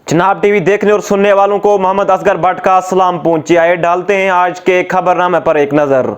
जनाब टीवी देखने और सुनने वालों को मोहम्मद असगर भट्ट का सलाम पहुंचे। आइए डालते हैं आज के खबरनामे पर एक नजर।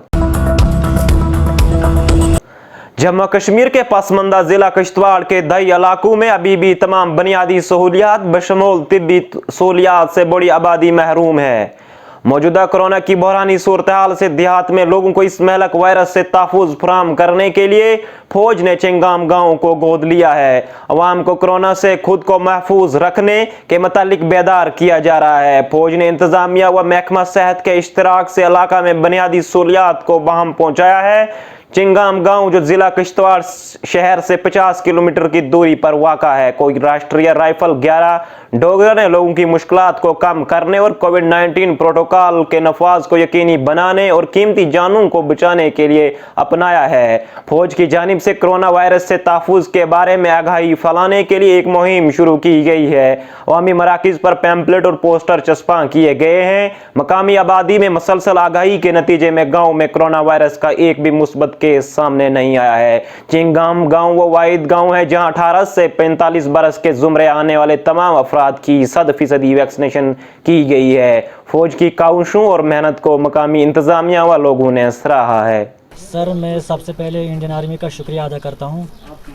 जम्मू कश्मीर के पसमानदा जिला किश्तवाड़ के दही इलाकों में अभी भी तमाम बुनियादी सहूलियात बशमूल तिब्बी सहूलियात से बड़ी आबादी महरूम है। मौजूदा कोरोना की बहरानी सूरत हाल से देहात में लोगों को इस महलक वायरस से तहफ़्फ़ुज़ फराहम करने के लिए फौज ने चिंगाम गांव को गोद लिया है। अवाम को कोरोना से खुद को महफूज रखने के मुतालिक बेदार किया जा रहा है। फौज ने इंतजामिया व महकमा सेहत के इश्तराक से इलाका में बुनियादी सहूलियात को बहम पहुंचाया है। चिंगाम गांव जो जिला किश्तवाड़ शहर से 50 किलोमीटर की दूरी पर वाक़ा है। कोई राष्ट्रीय राइफल 11 डोगर ने लोगों की मुश्किलात को कम करने और कोविड-19 प्रोटोकॉल के नफाज को यकीनी बनाने और कीमती जानों को बचाने के लिए अपनाया है। फौज की जानिब से कोरोना वायरस से तहफ़्फ़ुज़ के बारे में आगाही फैलाने के लिए एक मुहिम शुरू की गई है। अवामी मराकिज़ पर पैम्पलेट और पोस्टर चस्पा किए गए हैं। मकामी आबादी में मुसलसल आगाही के नतीजे में गाँव में कोरोना वायरस का एक भी मुस्बत केस सामने नहीं आया है। चिंगाम गाँव वो वाहिद गाँव है जहाँ 18 से 45 बरस के जुमरे आने वाले तमाम अफराद की 100% वैक्सीनेशन की गई है। फौज की काउशों और मेहनत को मकामी इंतजामिया व लोगों ने सराहा है। सर, मैं सबसे पहले इंडियन आर्मी का शुक्रिया अदा करता हूं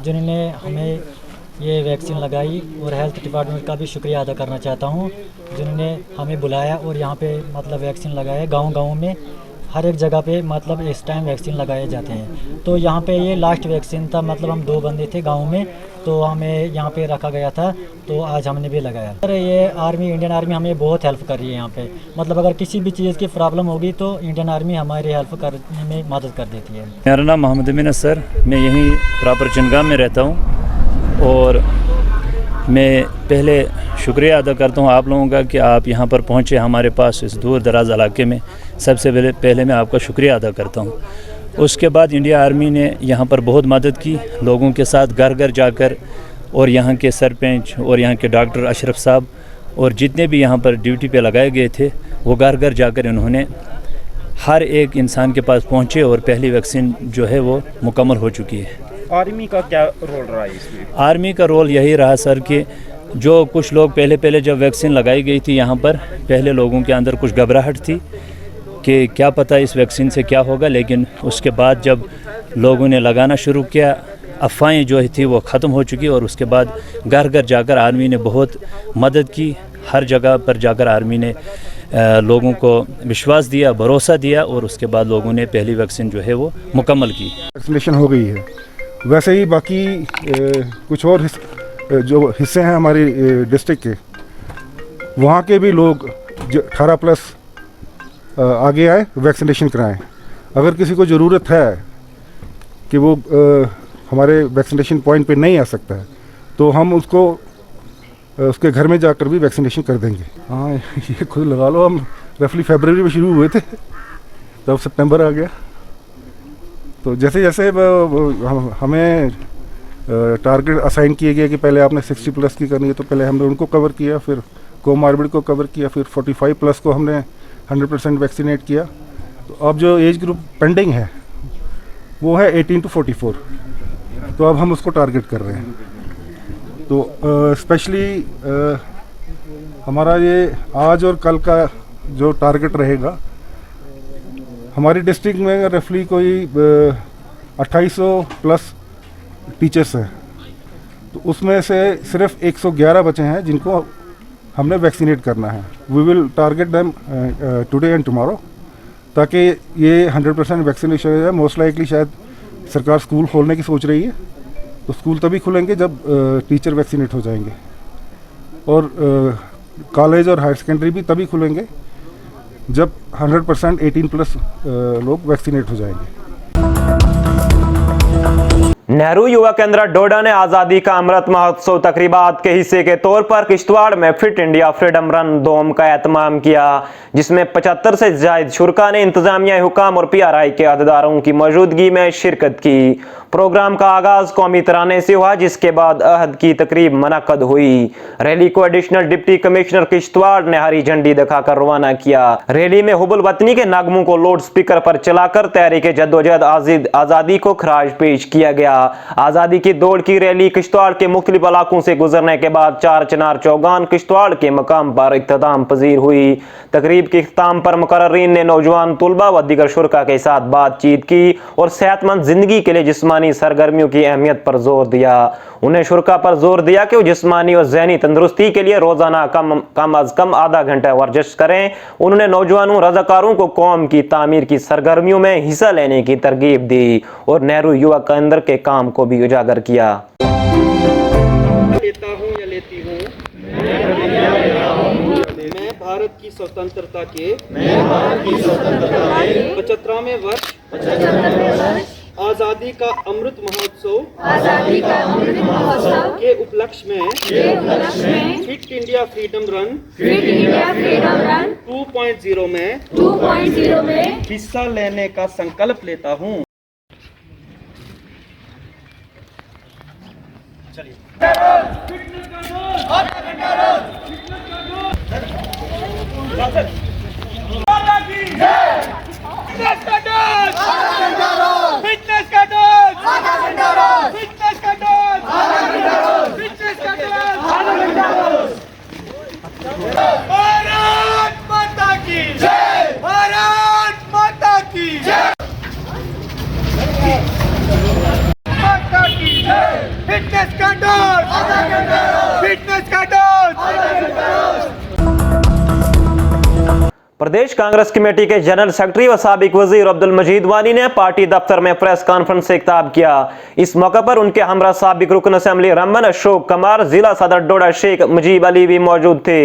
जिन्होंने हमें ये वैक्सीन लगाई, और हेल्थ डिपार्टमेंट का भी शुक्रिया अदा करना चाहता हूं जिन्होंने हमें बुलाया और यहाँ पे मतलब वैक्सीन लगाए। गांव-गांव में हर एक जगह पे मतलब इस टाइम वैक्सीन लगाए जाते हैं। तो यहाँ पे ये लास्ट वैक्सीन था, मतलब हम 2 बंदे थे गांव में, तो हमें यहाँ पे रखा गया था, तो आज हमने भी लगाया। सर, ये आर्मी, इंडियन आर्मी हमें बहुत हेल्प कर रही है यहाँ पे। मतलब अगर किसी भी चीज़ की प्रॉब्लम होगी तो इंडियन आर्मी हमारी हेल्प करने में मदद कर देती है। मेरा नाम मोहम्मद अमीन है सर, मैं यहीं प्रॉपर चिंगाम में रहता हूँ, और मैं पहले शुक्रिया अदा करता हूँ आप लोगों का कि आप यहाँ पर पहुँचे हमारे पास इस दूर दराज इलाके में। सबसे पहले मैं आपका शुक्रिया अदा करता हूँ। उसके बाद इंडिया आर्मी ने यहाँ पर बहुत मदद की, लोगों के साथ घर घर जाकर, और यहाँ के सरपंच और यहाँ के डॉक्टर अशरफ साहब और जितने भी यहाँ पर ड्यूटी पे लगाए गए थे वो घर घर जाकर इन्होंने हर एक इंसान के पास पहुँचे, और पहली वैक्सीन जो है वो मुकम्मल हो चुकी है। आर्मी का क्या रोल रहा है इसमें? आर्मी का रोल यही रहा सर कि जो कुछ लोग पहले जब वैक्सीन लगाई गई थी यहाँ पर, पहले लोगों के अंदर कुछ घबराहट थी कि क्या पता इस वैक्सीन से क्या होगा, लेकिन उसके बाद जब लोगों ने लगाना शुरू किया, अफवाहें जो थी वो ख़त्म हो चुकी, और उसके बाद घर घर जाकर आर्मी ने बहुत मदद की। हर जगह पर जाकर आर्मी ने लोगों को विश्वास दिया, भरोसा दिया, और उसके बाद लोगों ने पहली वैक्सीन जो है वो मुकम्मल की। वैक्सीनेशन हो गई है। वैसे ही बाकी कुछ और जो हिस्से हैं हमारी डिस्ट्रिक्ट के, वहाँ के भी लोग 18+ आगे आए, वैक्सीनेशन कराएं। अगर किसी को ज़रूरत है कि वो हमारे वैक्सीनेशन पॉइंट पे नहीं आ सकता है, तो हम उसको उसके घर में जाकर भी वैक्सीनेशन कर देंगे। हाँ, ये खुद लगा लो, हम रफली फरवरी में शुरू हुए थे, तब सितंबर आ गया। तो जैसे जैसे हमें टारगेट असाइन किए गए कि पहले आपने 60+ की करनी है, तो पहले हमने उनको कवर किया, फिर कोमॉर्बिड को कवर किया, फिर 45+ को हमने 100% वैक्सीनेट किया। तो अब जो एज ग्रुप पेंडिंग है वो है 18 to 44, तो अब हम उसको टारगेट कर रहे हैं। तो स्पेशली हमारा ये आज और कल का जो टारगेट रहेगा, हमारी डिस्ट्रिक्ट में रफली कोई 2800+ टीचर्स हैं, तो उसमें से सिर्फ 111 बचे हैं जिनको हमने वैक्सीनेट करना है। We will target them today and tomorrow, ताकि ये 100% वैक्सीनेशन हो जाए। मोस्ट लाइकली शायद सरकार स्कूल खोलने की सोच रही है, तो स्कूल तभी खुलेंगे जब टीचर वैक्सीनेट हो जाएंगे, और कॉलेज और हायर सेकेंडरी भी तभी खुलेंगे जब 100% 18+ लोग वैक्सीनेट हो जाएंगे। नेहरू युवा केंद्र डोडा ने आज़ादी का अमृत महोत्सव तकरीबात के हिस्से के तौर पर किश्तवाड़ में फिट इंडिया फ्रीडम रन दोम का एहतमाम किया, जिसमें 75 से ज़ायद शुरका ने इंतजामिया हुकाम और PRI के अहदेदारों की मौजूदगी में शिरकत की। प्रोग्राम का आगाज कौमी तराने से हुआ, जिसके बाद अहद की तकरीब मुनक्कद हुई। रैली को एडिशनल डिप्टी कमिश्नर किश्तवाड़ ने हरी झंडी दिखाकर रवाना किया। रैली में हुबुल वतनी के नगमों को लाउड स्पीकर पर चलाकर तहरीक जद्दोजहद आज़ादी को खराज पेश किया गया। आज़ादी की दौड़ की रैली किश्तवाड़ के मुख्तलिफ इलाकों से गुजरने के बाद 4 चिनार चौगान किश्तवाड़ के मकाम पर इख्तिताम पजीर हुई। तकरीब के इख्तिताम पर मुकर्रीन ने नौजवान तुलबा व दीगर शुरका के साथ बातचीत की और सेहतमंद जिंदगी के लिए जिस्मानी सरगर्मियों की अहमियत पर जोर दिया। उन्हें शुरका पर जोर दिया कि वो जिस्मानी और ज़हनी तंदुरुस्ती के लिए रोज़ाना कम अज़ कम आधा घंटा वर्जिश करें। उन्होंने नौजवानों रज़ाकारों को कौम की तामीर की सरगर्मियों में हिस्सा लेने की तरगीब दी और नेहरू युवा केंद्र के काम को भी उजागर किया। लेता हूँ या लेती हूँ मैं भारत की स्वतंत्रता के 75वें वर्ष आज़ादी का अमृत महोत्सव के उपलक्ष्य में फिट इंडिया फ्रीडम रन 2.0 में हिस्सा लेने का संकल्प लेता हूँ। भारत माता की जय, भारत माता की जय, माता की जय। फिटनेस का डोज, फिटनेस का डोज। प्रदेश कांग्रेस कमेटी के जनरल सेक्रेटरी व साबिक वजीर अब्दुल मजीद वानी ने पार्टी दफ्तर में प्रेस कॉन्फ्रेंस से खिताब किया। इस मौके पर उनके हमरा साबिक रुकन असेंबली रमन अशोक कमार, जिला सदर डोडा शेख मुजीब अली भी मौजूद थे।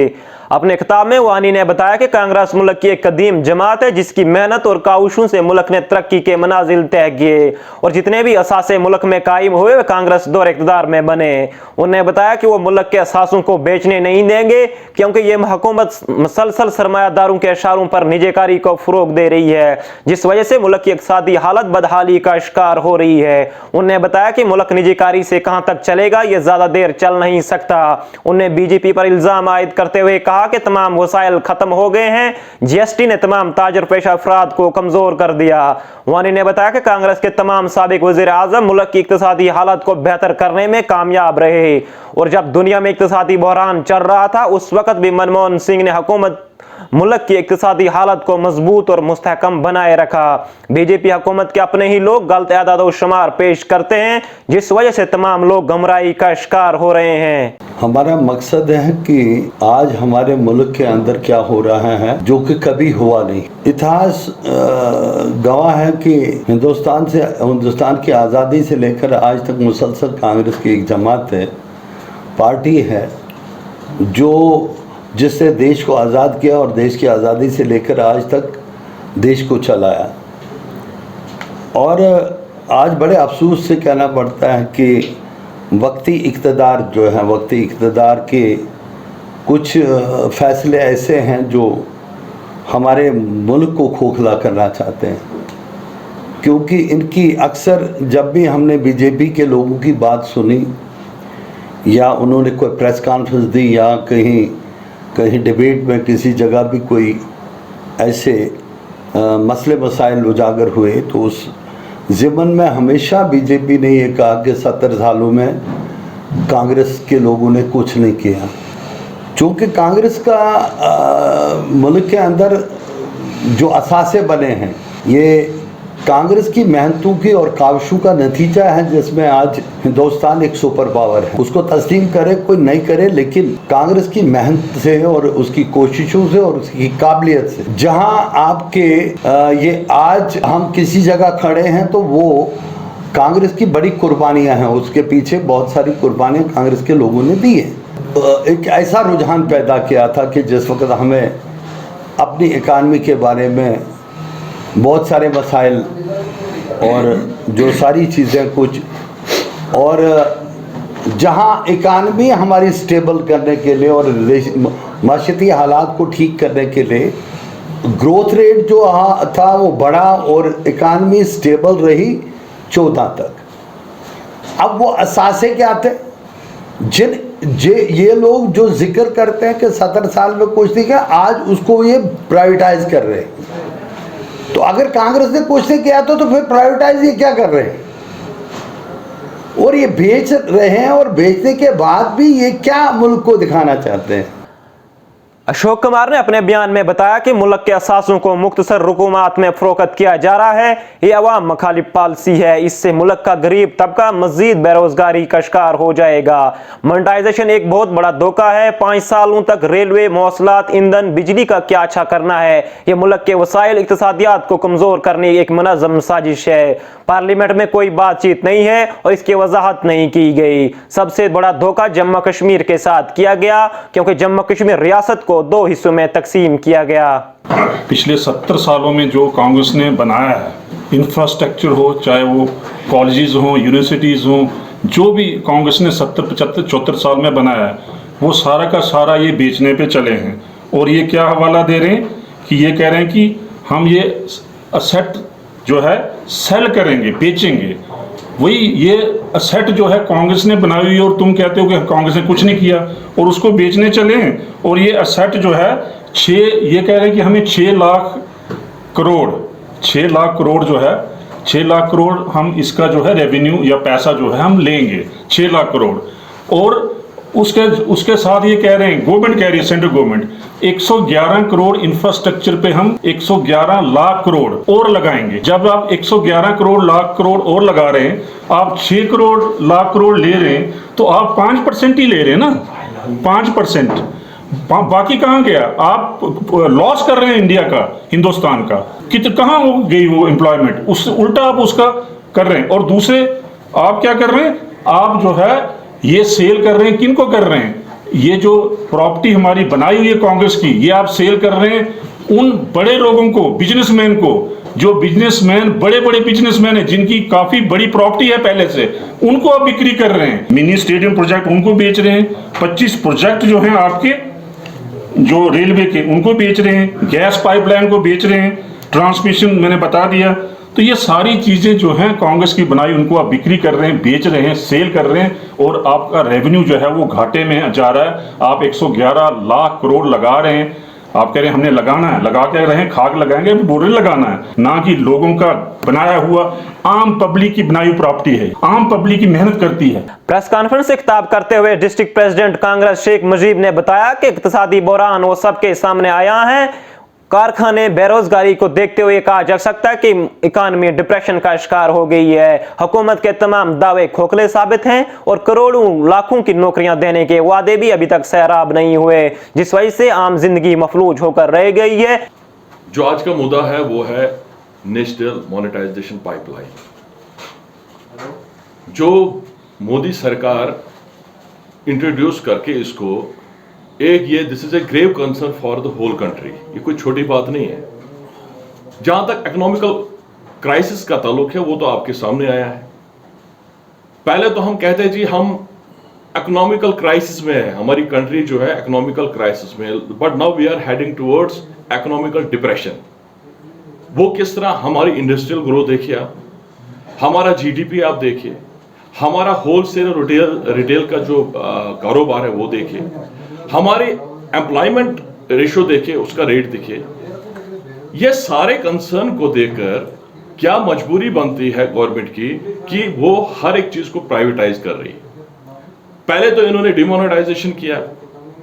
अपने खिताब में वानी ने बताया कि कांग्रेस मुल्क की एक कदीम जमात है जिसकी मेहनत और काविशों से मुल्क ने तरक्की के मनाजिल तय किए और जितने भी असासे मुल्क में कायम हुए वे कांग्रेस दौर इक़्तिदार में बने। उन्होंने बताया कि वो मुल्क के असासों को बेचने नहीं देंगे क्योंकि ये हुकूमत मसलसल सरमायादारों के इशारों पर निजीकारी को फरोग दे रही है, जिस वजह से मुल्क की इक़्तिसादी हालत बदहाली का शिकार हो रही है। उन्होंने बताया कि मुल्क निजीकारी से कहां तक चलेगा ये ज्यादा देर चल नहीं सकता। उन्होंने बीजेपी पर इल्जाम आयद करते हुए कहा कि तमाम वसाइल खत्म हो गए हैं, जीएसटी ने तमाम ताजर पेशा अफराद को कमजोर कर दिया। वानी ने बताया कि कांग्रेस के तमाम साबिक वज़ीर आज़म मुल्क की इक़्तिसादी हालत को बेहतर करने में कामयाब रहे और जब दुनिया में इक़्तिसादी बहरान चल रहा था उस वक्त भी मनमोहन सिंह ने हुकूमत मुल्क की इक़्तिसादी हालत को मजबूत और मुस्तहकम बनाए रखा। बीजेपी हुकूमत के अपने ही लोग गलत एदाद व शुमार पेश करते हैं जिस वजह से तमाम लोग गुमराही का शिकार हो रहे हैं। हमारा मकसद है कि आज हमारे मुल्क के अंदर क्या हो रहा है जो कि कभी हुआ नहीं। इतिहास गवाह है कि हिंदुस्तान की आज़ादी से लेकर आज तक मुसलसल कांग्रेस की एक जमात है, पार्टी है जिससे देश को आज़ाद किया और देश की आज़ादी से लेकर आज तक देश को चलाया। और आज बड़े अफसोस से कहना पड़ता है कि वक्ती इक़्तिदार जो है, वक्ती इक़्तिदार के कुछ फ़ैसले ऐसे हैं जो हमारे मुल्क को खोखला करना चाहते हैं, क्योंकि इनकी अक्सर जब भी हमने बीजेपी के लोगों की बात सुनी या उन्होंने कोई प्रेस कॉन्फ्रेंस दी या कहीं डिबेट में किसी जगह भी कोई ऐसे मसले मसाइल उजागर हुए तो उस ज़िमन में हमेशा बीजेपी ने ये कहा कि 70 सालों में कांग्रेस के लोगों ने कुछ नहीं किया। चूँकि कांग्रेस का मुल्क के अंदर जो असासे बने हैं ये कांग्रेस की मेहनतों की और काविशों का नतीजा है, जिसमें आज हिंदुस्तान एक सुपर पावर है। उसको तस्लीम करे कोई नहीं करे, लेकिन कांग्रेस की मेहनत से और उसकी कोशिशों से और उसकी काबिलियत से जहां आपके ये आज हम किसी जगह खड़े हैं तो वो कांग्रेस की बड़ी कुर्बानियां हैं, उसके पीछे बहुत सारी कुर्बानियां कांग्रेस के लोगों ने दी हैं। एक ऐसा रुझान पैदा किया था कि जिस वक्त हमें अपनी इकानमी के बारे में बहुत सारे मसाइल और जो सारी चीज़ें कुछ और जहां इकानमी हमारी स्टेबल करने के लिए और माशती हालात को ठीक करने के लिए ग्रोथ रेट जो था वो बढ़ा और इकानमी स्टेबल रही 14 तक। अब वो असासे क्या थे ये लोग जो जिक्र करते हैं कि 70 साल में कुछ नहीं किया, आज उसको ये प्राइवेटाइज कर रहे हैं। तो अगर कांग्रेस ने कुछ नहीं किया तो फिर प्राइवेटाइज ये क्या कर रहे हैं? और ये बेच रहे हैं, और बेचने के बाद भी ये क्या मुल्क को दिखाना चाहते हैं। अशोक कुमार ने अपने बयान में बताया कि मुल्क के असासों को मुख्तसर रुकूमात में फरोख्त किया जा रहा है। ये अवाम मुखालिफ पॉलिसी है, इससे मुल्क का गरीब तबका मजीद बेरोजगारी का शिकार हो जाएगा। मोनेटाइजेशन एक बहुत बड़ा धोखा है। 5 सालों तक रेलवे, मौसलात, ईंधन, बिजली का क्या अच्छा करना है। ये मुल्क के वसाइल इक्तिसादियात को कमजोर करने की एक मुनज़्ज़म साजिश है। पार्लियामेंट में कोई बातचीत नहीं है और इसकी वजाहत नहीं की गई। सबसे बड़ा धोखा जम्मू कश्मीर के साथ किया गया, क्योंकि जम्मू कश्मीर रियासत को 2 हिस्सों में तकसीम किया गया। पिछले 70 सालों में जो कांग्रेस ने बनाया है, इंफ्रास्ट्रक्चर हो, चाहे वो कॉलेजेस हों, यूनिवर्सिटीज़ हों, जो भी कांग्रेस ने 70, 75, 74 साल में बनाया है, वो सारा का सारा ये बेचने पे चले हैं। और ये क्या हवाला दे रहे हैं कि ये कह रहे हैं कि हम ये असेट जो है सेल करेंगे, बेचेंगे। वही ये असेट जो है कांग्रेस ने बनाई हुई है और तुम कहते हो कि कांग्रेस ने कुछ नहीं किया और उसको बेचने चले हैं। और ये असेट जो है ये कह रहे हैं कि हमें 6 लाख करोड़ जो है 6 लाख करोड़ हम इसका जो है रेवेन्यू या पैसा जो है हम लेंगे 6 लाख करोड़। और उसके साथ ये कह रहे हैं, गवर्नमेंट कह रही है, सेंट्रल गवर्नमेंट 111 करोड़ इंफ्रास्ट्रक्चर पे हम 111 लाख करोड़ और लगाएंगे। जब आप 111 करोड़ लाख करोड़ और लगा रहे हैं, आप 6 करोड़ लाख करोड़ ले रहे हैं, तो आप 5% ही ले रहे हैं ना, 5%। बाकी कहाँ गया? आप लॉस कर रहे हैं इंडिया का, हिंदुस्तान का। कहाँ हो गई वो एम्प्लॉयमेंट? उससे उल्टा आप उसका कर रहे हैं। और दूसरे आप क्या कर रहे हैं? आप जो है ये सेल कर रहे हैं। किनको कर रहे हैं? ये जो प्रॉपर्टी हमारी बनाई हुई है कांग्रेस की, ये आप सेल कर रहे हैं उन बड़े लोगों को, बिजनेसमैन को, जो बिजनेसमैन बड़े बड़े बिजनेसमैन हैं जिनकी काफी बड़ी प्रॉपर्टी है पहले से, उनको आप बिक्री कर रहे हैं। मिनी स्टेडियम प्रोजेक्ट उनको बेच रहे हैं। 25 प्रोजेक्ट जो हैं आपके जो रेलवे के, उनको बेच रहे हैं। गैस पाइपलाइन को बेच रहे हैं। ट्रांसमिशन मैंने बता दिया। तो ये सारी चीजें जो हैं कांग्रेस की बनाई, उनको आप बिक्री कर रहे हैं, बेच रहे हैं, सेल कर रहे हैं, और आपका रेवेन्यू जो है वो घाटे में जा रहा है। आप 111 लाख करोड़ लगा रहे हैं। आप कह रहे हैं हमने लगाना है, लगा के रहे हैं, खाक लगाएंगे, बोरे लगाना है, ना कि लोगों का बनाया हुआ आम पब्लिक की बनाई हुई प्रॉपर्टी है। आम पब्लिक की मेहनत करती है। प्रेस कॉन्फ्रेंस से खिताब करते हुए डिस्ट्रिक्ट प्रेसिडेंट कांग्रेस शेख मुजीब ने बताया कि इक्तिसादी बहरान वो सबके सामने आया है। कारखाने बेरोजगारी को देखते हुए कहा जा सकता है कि इकानमी डिप्रेशन का शिकार हो गई है। हुकूमत के तमाम दावे खोखले साबित हैं और करोड़ों लाखों की नौकरियां देने के वादे भी अभी तक सैराब नहीं हुए, जिस वजह से आम जिंदगी मफलूज होकर रह गई है। जो आज का मुद्दा है वो है नेशनल मोनेटाइजेशन पाइपलाइन, जो मोदी सरकार इंट्रोड्यूस करके इसको this is a grave concern for the whole country. ये कोई छोटी बात नहीं है। जहां तक इकोनॉमिकल क्राइसिस का ताल्लुक है वो तो आपके सामने आया है। पहले तो हम कहते हैं जी हम इकोनॉमिकल क्राइसिस में है, हमारी कंट्री जो है इकोनॉमिकल क्राइसिस में है, but now we are heading towards economical depression. वो किस तरह? हमारी इंडस्ट्रियल ग्रोथ देखिए आप, हमारा जीडीपी आप देखिए, हमारा होलसेल रिटेल का जो कारोबार है वो देखिए, हमारे एम्प्लॉयमेंट रेशो देखिए, उसका रेट देखिए। ये सारे कंसर्न को देखकर क्या मजबूरी बनती है गवर्नमेंट की कि वो हर एक चीज को प्राइवेटाइज कर रही है। पहले तो इन्होंने डिमोनेटाइजेशन किया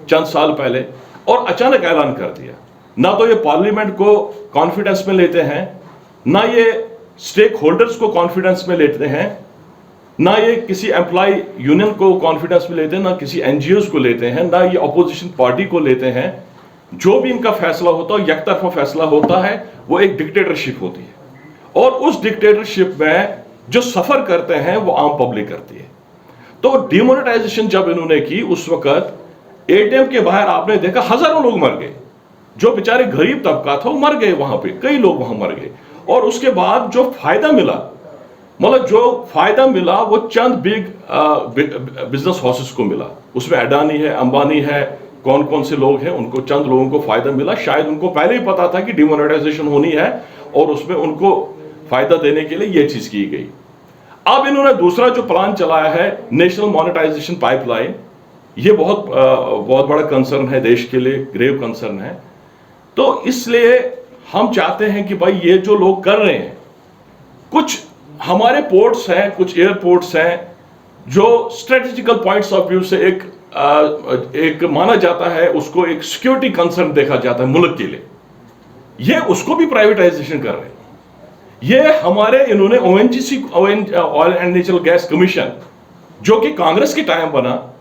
चंद साल पहले और अचानक ऐलान कर दिया। ना तो ये पार्लियामेंट को कॉन्फिडेंस में लेते हैं, ना ये स्टेक होल्डर्स को कॉन्फिडेंस में लेते हैं, ना ये किसी एम्प्लॉय यूनियन को कॉन्फिडेंस में लेते हैं, ना किसी एनजीओज को लेते हैं, ना ये अपोजिशन पार्टी को लेते हैं। जो भी इनका फैसला होता है, एकतरफा फैसला होता है, वो एक डिक्टेटरशिप होती है। और उस डिक्टेटरशिप में जो सफर करते हैं वो आम पब्लिक करती है। तो डिमोनेटाइजेशन जब इन्होंने की, उस वक्त एटीएम के बाहर आपने देखा हजारों लोग मर गए। जो बेचारे गरीब तबका था वो मर गए, वहां पे कई लोग वहां मर गए। और उसके बाद जो फायदा मिला, मतलब जो फायदा मिला वो चंद बिग बिजनेस हाउसेस को मिला। उसमें अडानी है, अंबानी है, कौन कौन से लोग हैं, उनको चंद लोगों को फायदा मिला। शायद उनको पहले ही पता था कि डिमोनेटाइजेशन होनी है और उसमें उनको फायदा देने के लिए यह चीज की गई। अब इन्होंने दूसरा जो प्लान चलाया है नेशनल मोनेटाइजेशन पाइपलाइन, ये बहुत बड़ा कंसर्न है देश के लिए, ग्रेव कंसर्न है। तो इसलिए हम चाहते हैं कि भाई ये जो लोग कर रहे हैं, कुछ हमारे पोर्ट्स हैं, कुछ एयरपोर्ट्स हैं जो स्ट्रेटेजिकल पॉइंट्स ऑफ व्यू से एक माना जाता है, उसको एक सिक्योरिटी कंसर्न देखा जाता है मुल्क के लिए, ये उसको भी प्राइवेटाइजेशन कर रहे हैं। ये हमारे इन्होंने ONGC oil and natural gas commission जो कि कांग्रेस के टाइम बना,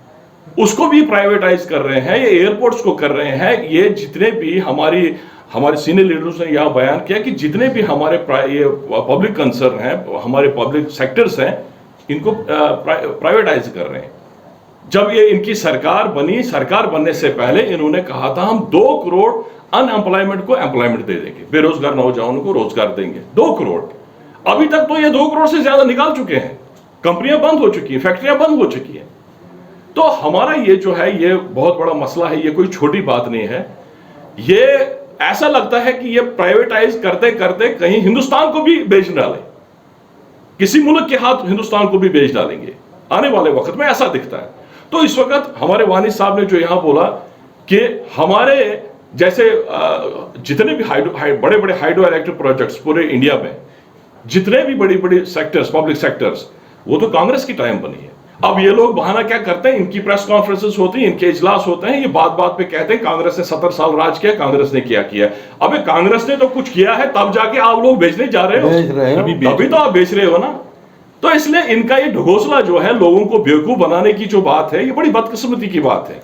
उसको भी प्राइवेटाइज कर रहे हैं। ये एयरपोर्ट्स को कर रहे हैं। ये जितने भी हमारे सीनियर लीडर्स ने यहां बयान किया कि जितने भी हमारे ये पब्लिक कंसर्न है, हमारे पब्लिक सेक्टर्स हैं, इनको प्राइवेटाइज कर रहे हैं। जब ये इनकी सरकार बनी, सरकार बनने से पहले इन्होंने कहा था हम 2 करोड़ अनएम्प्लॉयमेंट को एम्प्लॉयमेंट दे देंगे, बेरोजगार नौजवानों को रोजगार देंगे। 2 करोड़, अभी तक तो ये 2 करोड़ से ज्यादा निकाल चुके हैं। कंपनियां बंद हो चुकी हैं, फैक्ट्रियां बंद हो चुकी हैं। तो हमारा ये जो है ये बहुत बड़ा मसला है, ये कोई छोटी बात नहीं है। ये ऐसा लगता है कि ये प्राइवेटाइज करते करते कहीं हिंदुस्तान को भी बेच डाले, किसी मुल्क के हाथ हिंदुस्तान को भी बेच डालेंगे आने वाले वक्त में, ऐसा दिखता है। तो इस वक्त हमारे वानी साहब ने जो यहां बोला कि हमारे जैसे जितने भी बड़े बड़े हाइड्रो इलेक्ट्रिक प्रोजेक्ट्स पूरे इंडिया में, जितने भी बड़ी बड़ी सेक्टर्स, पब्लिक सेक्टर्स, वो तो कांग्रेस की टाइम बनी है। अब ये लोग बहाना क्या करते हैं, इनकी प्रेस कॉन्फ्रेंसेस होती हैं, इनके इजलास होते हैं, ये बात बात पे कहते हैं कांग्रेस ने 70 साल राज किया, कांग्रेस ने क्या किया। अबे कांग्रेस ने तो कुछ किया है, तब जाके आप लोग बेचने जा रहे हो, अभी तो आप बेच रहे हो ना। तो इसलिए इनका ये ढकोसला जो है, लोगों को बेवकूफ बनाने की जो बात है, ये बड़ी बदकिस्मती की बात है।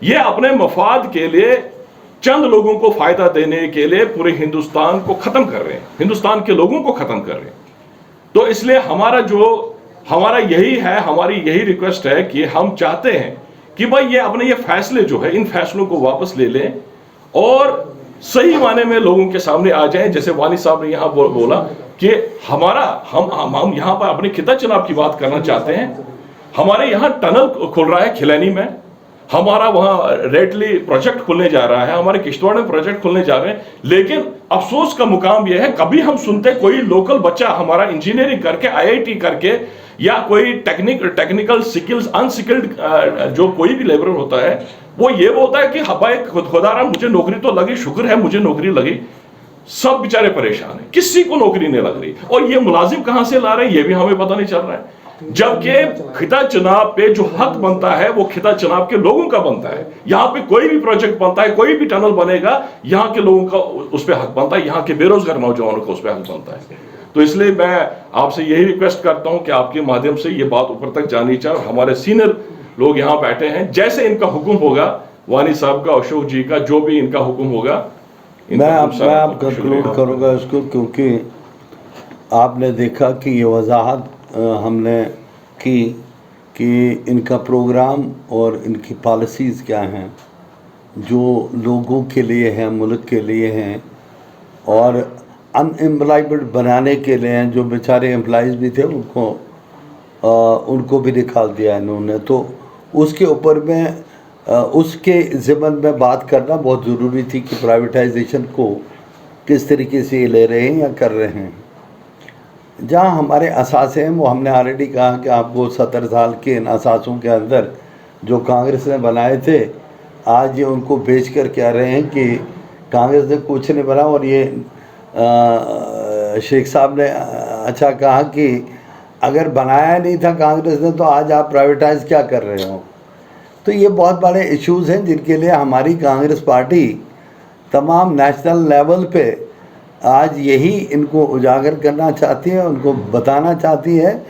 ये अपने मफाद के लिए, चंद लोगों को फायदा देने के लिए पूरे हिंदुस्तान को खत्म कर रहे हैं, हिंदुस्तान के लोगों को खत्म कर रहे हैं। तो इसलिए हमारा यही है, हमारी यही रिक्वेस्ट है कि हम चाहते हैं कि भाई ये अपने ये फैसले जो है, इन फैसलों को वापस ले लें और सही माने में लोगों के सामने आ जाएं। जैसे वानी साहब ने यहाँ बोला कि हम यहाँ पर अपने खिता चुनाव की बात करना चाहते हैं। हमारे यहाँ टनल खुल रहा है खिलैनी में, हमारा वहाँ रेटली प्रोजेक्ट खुलने जा रहा है, हमारे किश्तवाड़ में प्रोजेक्ट खुलने जा रहे हैं। लेकिन अफसोस का मुकाम यह है, कभी हम सुनते कोई लोकल बच्चा हमारा इंजीनियरिंग करके, IIT करके, या कोई टेक्निकल स्किल्स अनस्किल्ड जो कोई भी लेबर होता है, वो ये बोलता है कि भाई खुदारा मुझे नौकरी तो लगी, शुक्र है मुझे नौकरी लगी। सब बेचारे परेशान हैं, किसी को नौकरी नहीं लग रही। और ये मुलाजिम कहां से ला रहे हैं ये भी हमें पता नहीं चल रहा है। जबकि खिता चुनाव पे जो हक बनता है वो खिता चुनाव के लोगों का बनता है। यहाँ पे कोई भी प्रोजेक्ट बनता है, कोई भी टनल बनेगा, यहाँ के लोगों का उस पर हक बनता है, यहाँ के बेरोजगार नौजवानों का उस पर हक बनता है। तो इसलिए मैं आपसे यही रिक्वेस्ट करता हूं कि आपके माध्यम से ये बात ऊपर तक जानी चाहिए। और हमारे सीनियर लोग यहाँ बैठे हैं, जैसे इनका हुक्म होगा, वानी साहब का, अशोक जी का, जो भी इनका हुक्म होगा, मैं आप कंक्लूड करूँगा इसको, क्योंकि आपने देखा कि ये वजाहत हमने की कि इनका प्रोग्राम और इनकी पॉलिसीज़ क्या हैं, जो लोगों के लिए हैं, मुल्क के लिए हैं, और अनएम्प्लॉयमेंट बनाने के लिए हैं। जो बेचारे एम्प्लॉइज़ भी थे उनको भी निकाल दिया इन्होंने। तो उसके ऊपर में उसके ज़िम्मन में बात करना बहुत ज़रूरी थी कि प्राइवेटाइजेशन को किस तरीके से ये ले रहे हैं या कर रहे हैं। जहाँ हमारे असासे हैं वो हमने ऑलरेडी कहा कि आपको 70 साल के इन असासों के अंदर जो कांग्रेस ने बनाए थे, आज ये उनको बेच कर कह रहे हैं कि कांग्रेस ने कुछ नहीं बना। और ये शेख साहब ने अच्छा कहा कि अगर बनाया नहीं था कांग्रेस ने तो आज आप प्राइवेटाइज क्या कर रहे हो। तो ये बहुत बड़े इश्यूज़ हैं जिनके लिए हमारी कांग्रेस पार्टी तमाम नेशनल लेवल पे आज यही इनको उजागर करना चाहती है, उनको बताना चाहती है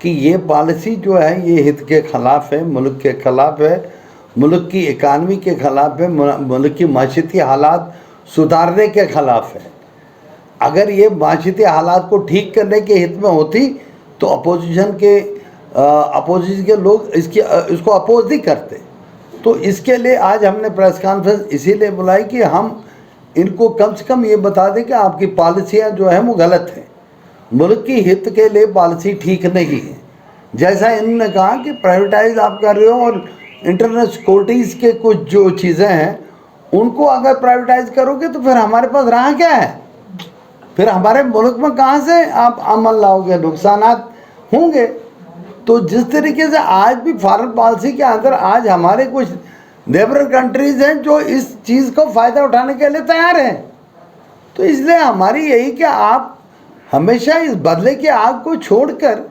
कि ये पॉलिसी जो है ये हित के ख़िलाफ़ है, मुल्क के ख़िलाफ़ है, मुल्क की इकानमी के ख़िलाफ़ है, मुल्क की माशती हालात सुधारने के ख़िलाफ़ है। अगर ये माशती हालात को ठीक करने के हित में होती तो अपोजिशन के लोग इसको अपोज नहीं करते। तो इसके लिए आज हमने प्रेस कॉन्फ्रेंस इसीलिए बुलाई कि हम इनको कम से कम ये बता दें कि आपकी पॉलिसियाँ जो हैं वो गलत हैं, मुल्क की हित के लिए पॉलिसी ठीक नहीं है। जैसा इन्होंने कहा कि प्राइवेटाइज आप कर रहे हो और इंटरनेशनल सिक्योरिटीज़ के कुछ जो चीज़ें हैं उनको अगर प्राइवेटाइज करोगे तो फिर हमारे पास रहा क्या है, फिर हमारे मुल्क में कहाँ से आप अमल लाओगे, नुकसानात होंगे। तो जिस तरीके से आज भी फॉरेन पॉलिसी के अंदर आज हमारे कुछ नेबर कंट्रीज़ हैं जो इस चीज़ को फ़ायदा उठाने के लिए तैयार हैं। तो इसलिए हमारी यही कि आप हमेशा इस बदले की आग को छोड़कर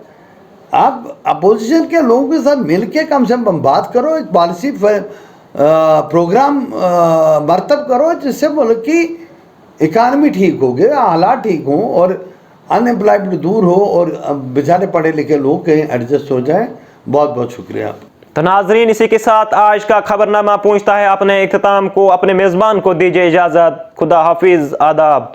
आप अपोजिशन के लोगों के साथ मिलके कम से कम बात करो, एक पॉलिसी प्रोग्राम मरतब करो जिससे बोलो कि इकानमी ठीक हो गया, हालात ठीक हों और अनएम्प्लॉयमेंट दूर हो और बेचारे पढ़े लिखे लोग कहीं एडजस्ट हो जाए। बहुत बहुत शुक्रिया। तो नाजरीन, इसी के साथ आज का खबरनामा पहुंचता है अपने इख्तिताम को। अपने मेज़बान को दीजिए इजाज़त। खुदा हाफिज़, आदाब।